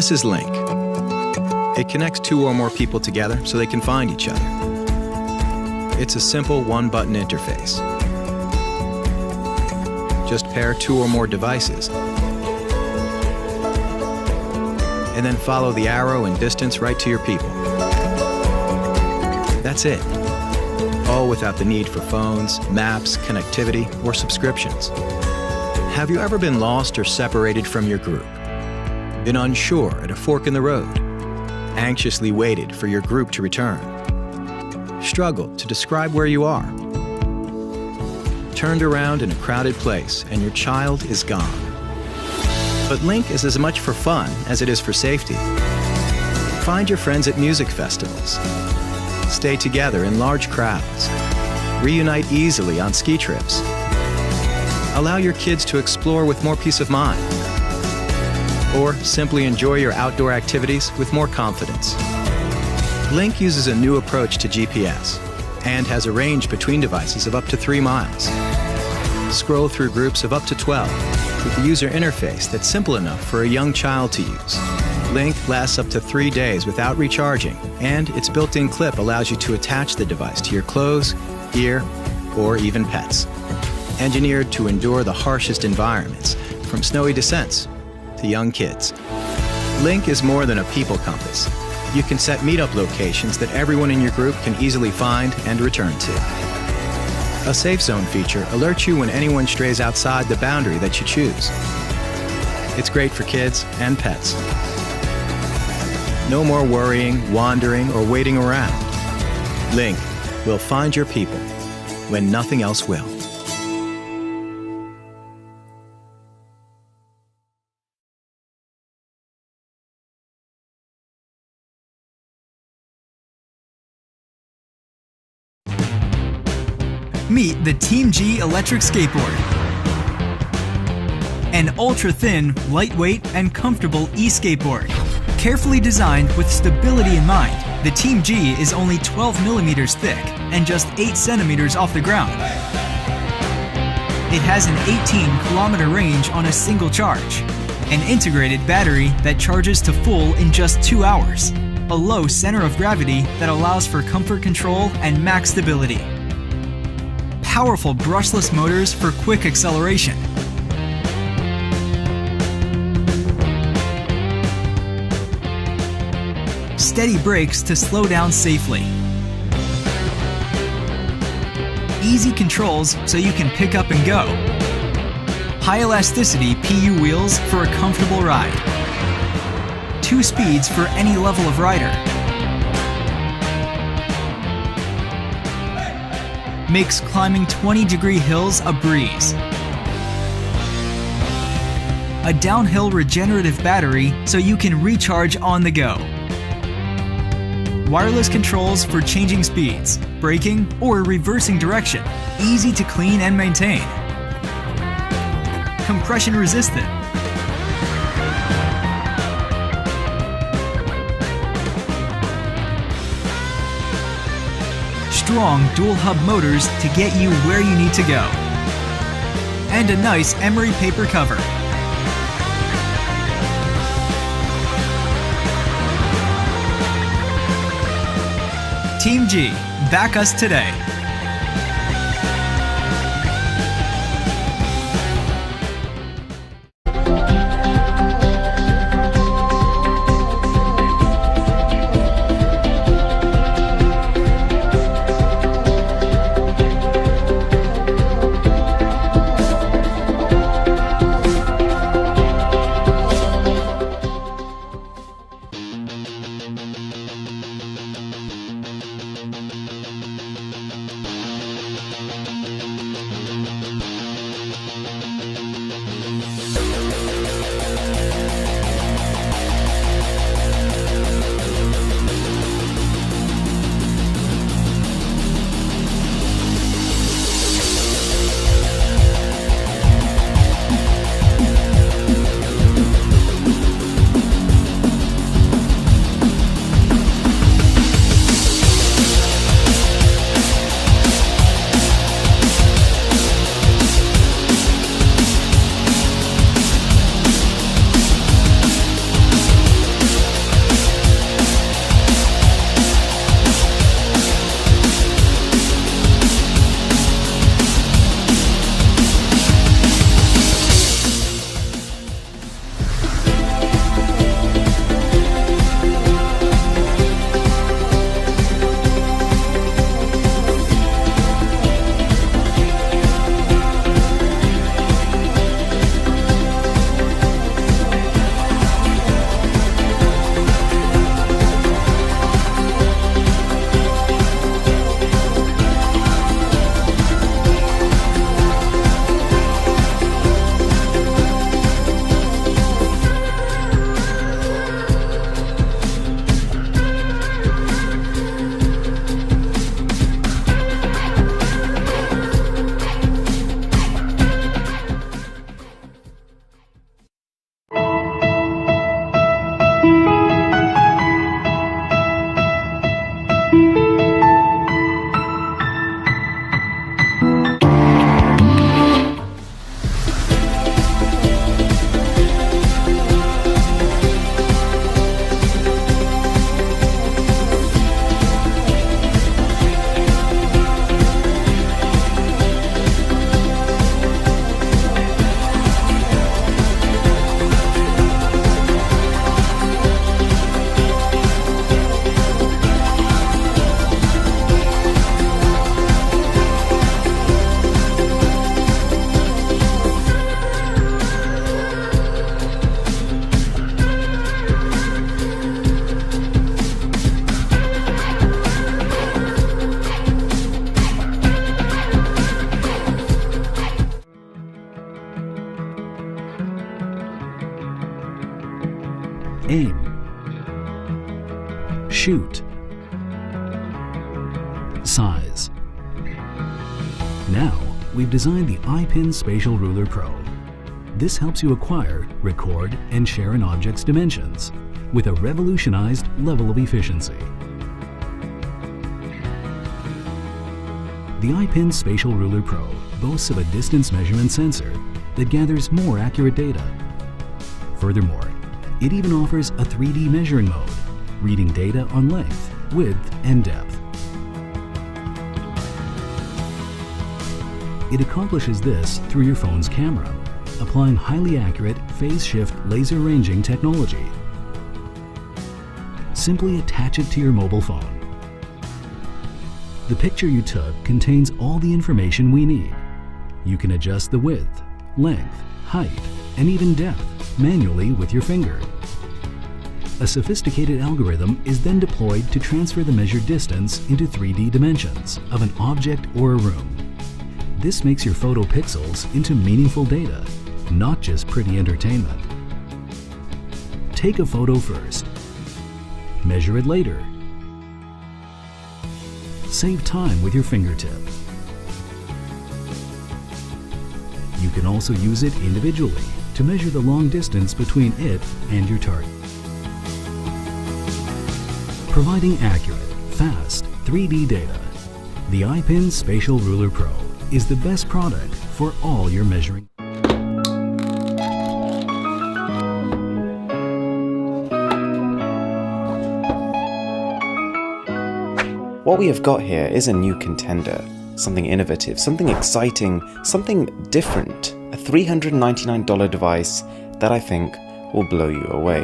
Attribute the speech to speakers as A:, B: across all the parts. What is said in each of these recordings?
A: This is Link. It connects two or more people together so they can find each other. It's a simple one-button interface. Just pair two or more devices, and then follow the arrow and distance right to your people. That's it. All without the need for phones, maps, connectivity, or subscriptions. Have you ever been lost or separated from your group? Been unsure at a fork in the road? Anxiously waited for your group to return? Struggled to describe where you are? Turned around in a crowded place and your child is gone. But Link is as much for fun as it is for safety. Find your friends at music festivals. Stay together in large crowds. Reunite easily on ski trips. Allow your kids to explore with more peace of mind. Or simply enjoy your outdoor activities with more confidence. Link uses a new approach to GPS and has a range between devices of up to 3 miles. Scroll through groups of up to 12 with a user interface that's simple enough for a young child to use. Link lasts up to 3 days without recharging, and its built-in clip allows you to attach the device to your clothes, gear, or even pets. Engineered to endure the harshest environments, from snowy descents to young kids. Link is more than a people compass. You can set meetup locations that everyone in your group can easily find and return to. A safe zone feature alerts you when anyone strays outside the boundary that you choose. It's great for kids and pets. No more worrying, wandering, or waiting around. Link will find your people when nothing else will.
B: Meet the Team G electric skateboard. An ultra-thin, lightweight, and comfortable e-skateboard. Carefully designed with stability in mind, the Team G is only 12 millimeters thick and just 8 centimeters off the ground. It has an 18-kilometer range on a single charge, an integrated battery that charges to full in just 2 hours, a low center of gravity that allows for comfort control and max stability, powerful brushless motors for quick acceleration, steady brakes to slow down safely, easy controls so you can pick up and go, high elasticity PU wheels for a comfortable ride, 2 speeds for any level of rider, makes climbing 20-degree hills a breeze, a downhill regenerative battery so you can recharge on the go, wireless controls for changing speeds, braking, or reversing direction, easy to clean and maintain, compression resistant, strong dual hub motors to get you where you need to go, and a nice emery paper cover. Team G, back us today.
C: aim, shoot, size. Now, we've designed the iPin Spatial Ruler Pro. This helps you acquire, record, and share an object's dimensions with a revolutionized level of efficiency. The iPin Spatial Ruler Pro boasts of a distance measurement sensor that gathers more accurate data. Furthermore, it even offers a 3D measuring mode, reading data on length, width, and depth. It accomplishes this through your phone's camera, applying highly accurate phase shift laser ranging technology. Simply attach it to your mobile phone. The picture you took contains all the information we need. You can adjust the width, length, height, and even depth manually with your finger. A sophisticated algorithm is then deployed to transfer the measured distance into 3D dimensions of an object or a room. This makes your photo pixels into meaningful data, not just pretty entertainment. Take a photo first. Measure it later. Save time with your fingertip. You can also use it individually to measure the long distance between it and your target. Providing accurate, fast 3D data, the iPin Spatial Ruler Pro is the best product for all your measuring.
D: What we have got here is a new contender, something innovative, something exciting, something different, a $399 device that I think will blow you away.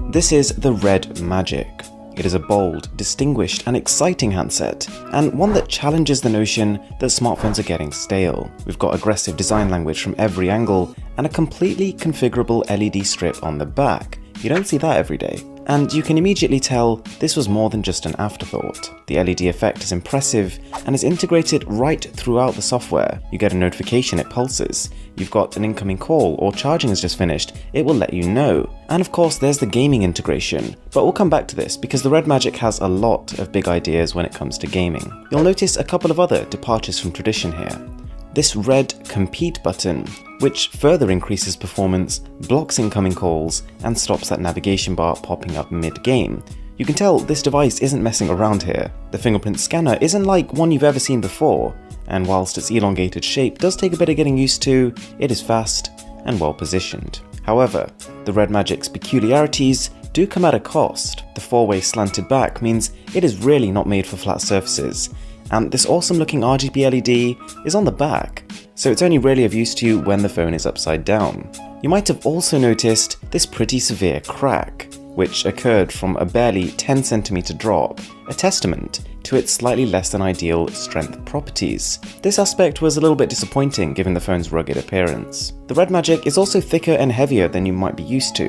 D: This is the Red Magic. It is a bold, distinguished and exciting handset, and one that challenges the notion that smartphones are getting stale. We've got aggressive design language from every angle and a completely configurable LED strip on the back. You don't see that every day. And you can immediately tell this was more than just an afterthought. The LED effect is impressive and is integrated right throughout the software. You get a notification, it pulses. You've got an incoming call or charging has just finished, it will let you know. And of course there's the gaming integration, but we'll come back to this because the Red Magic has a lot of big ideas when it comes to gaming. You'll notice a couple of other departures from tradition here. This red compete button, which further increases performance, blocks incoming calls, and stops that navigation bar popping up mid-game. You can tell this device isn't messing around here. The fingerprint scanner isn't like one you've ever seen before, and whilst its elongated shape does take a bit of getting used to, it is fast and well positioned. However, the Red Magic's peculiarities do come at a cost. The four-way slanted back means it is really not made for flat surfaces, and this awesome looking RGB LED is on the back, so it's only really of use to you when the phone is upside down. You might have also noticed this pretty severe crack, which occurred from a barely 10cm drop, a testament to its slightly less than ideal strength properties. This aspect was a little bit disappointing given the phone's rugged appearance. The Red Magic is also thicker and heavier than you might be used to,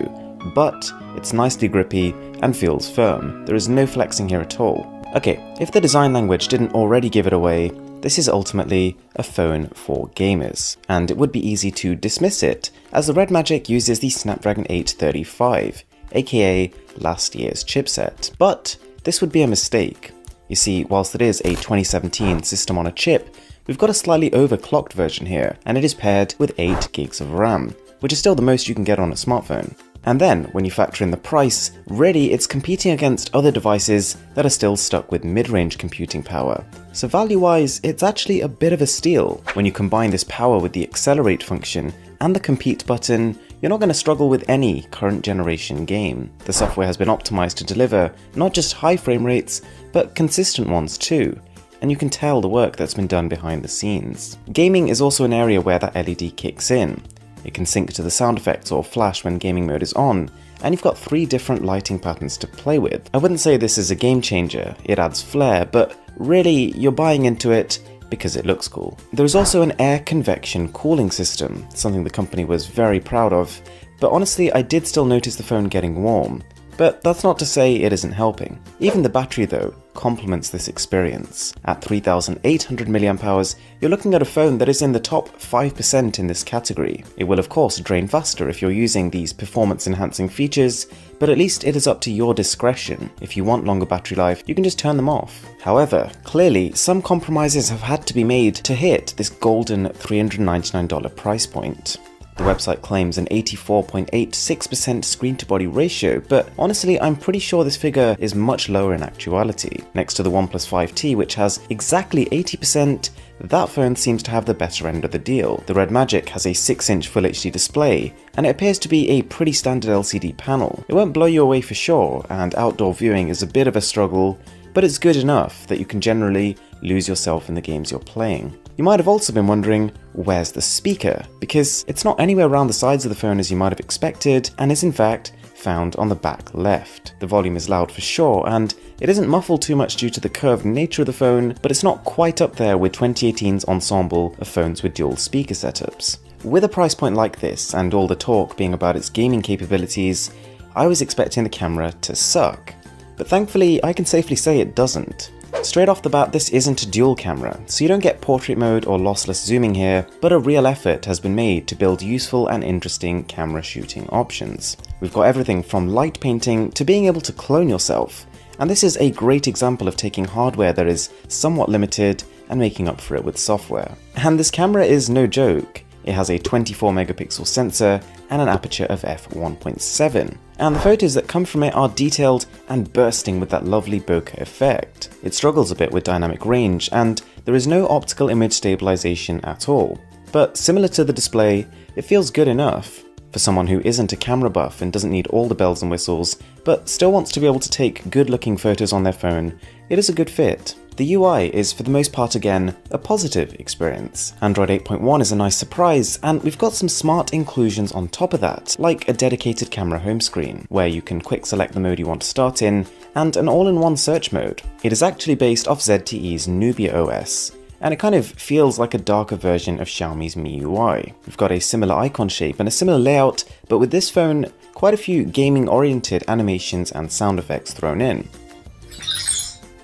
D: but it's nicely grippy and feels firm. There is no flexing here at all. Okay, if the design language didn't already give it away, this is ultimately a phone for gamers, and it would be easy to dismiss it, as the Red Magic uses the Snapdragon 835, aka last year's chipset. But this would be a mistake. You see, whilst it is a 2017 system on a chip, we've got a slightly overclocked version here, and it is paired with 8 gigs of RAM, which is still the most you can get on a smartphone. And then, when you factor in the price, really it's competing against other devices that are still stuck with mid-range computing power. So value-wise, it's actually a bit of a steal. When you combine this power with the accelerate function and the compete button, you're not going to struggle with any current generation game. The software has been optimized to deliver not just high frame rates, but consistent ones too. And you can tell the work that's been done behind the scenes. Gaming is also an area where that LED kicks in. It can sync to the sound effects or flash when gaming mode is on, and you've got 3 different lighting patterns to play with. I wouldn't say this is a game changer, it adds flair, but really you're buying into it because it looks cool. There is also an air convection cooling system, something the company was very proud of, but honestly I did still notice the phone getting warm, But that's not to say it isn't helping. Even the battery though complements this experience. At 3,800 mAh, you're looking at a phone that is in the top 5% in this category. It will of course drain faster if you're using these performance enhancing features, but at least it is up to your discretion. If you want longer battery life, you can just turn them off. However, clearly some compromises have had to be made to hit this golden $399 price point. The website claims an 84.86% screen-to-body ratio, but honestly I'm pretty sure this figure is much lower in actuality. Next to the OnePlus 5T, which has exactly 80%, that phone seems to have the better end of the deal. The Red Magic has a 6-inch Full HD display, and it appears to be a pretty standard LCD panel. It won't blow you away for sure, and outdoor viewing is a bit of a struggle, but it's good enough that you can generally lose yourself in the games you're playing. You might have also been wondering, where's the speaker? Because it's not anywhere around the sides of the phone as you might have expected, and is in fact found on the back left. The volume is loud for sure, and it isn't muffled too much due to the curved nature of the phone, but it's not quite up there with 2018's ensemble of phones with dual speaker setups. With a price point like this, and all the talk being about its gaming capabilities, I was expecting the camera to suck. But thankfully, I can safely say it doesn't. Straight off the bat, this isn't a dual camera, so you don't get portrait mode or lossless zooming here, but a real effort has been made to build useful and interesting camera shooting options. We've got everything from light painting to being able to clone yourself, and this is a great example of taking hardware that is somewhat limited and making up for it with software. And this camera is no joke. It has a 24 megapixel sensor and an aperture of f1.7. And the photos that come from it are detailed and bursting with that lovely bokeh effect. It struggles a bit with dynamic range, and there is no optical image stabilization at all. But similar to the display, it feels good enough. For someone who isn't a camera buff and doesn't need all the bells and whistles, but still wants to be able to take good looking photos on their phone, it is a good fit. The UI is for the most part again a positive experience. Android 8.1 is a nice surprise, and we've got some smart inclusions on top of that, like a dedicated camera home screen, where you can quick select the mode you want to start in, and an all-in-one search mode. It is actually based off ZTE's Nubia OS, and it kind of feels like a darker version of Xiaomi's MIUI. We've got a similar icon shape and a similar layout, but with this phone, quite a few gaming-oriented animations and sound effects thrown in.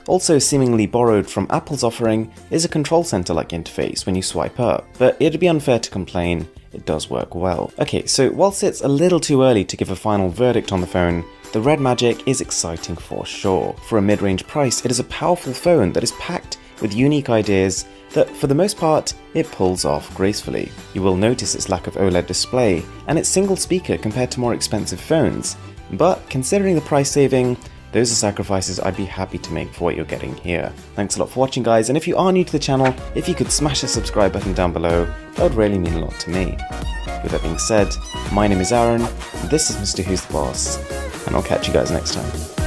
D: Also seemingly borrowed from Apple's offering is a control center-like interface when you swipe up, but it'd be unfair to complain, it does work well. Okay, so whilst it's a little too early to give a final verdict on the phone, the Red Magic is exciting for sure. For a mid-range price, it is a powerful phone that is packed with unique ideas that, for the most part, it pulls off gracefully. You will notice its lack of OLED display and its single speaker compared to more expensive phones, but considering the price saving, those are sacrifices I'd be happy to make for what you're getting here. Thanks a lot for watching, guys, and if you are new to the channel, if you could smash the subscribe button down below, that would really mean a lot to me. With that being said, my name is Aaron, this is Mr. Who's the Boss, and I'll catch you guys next time.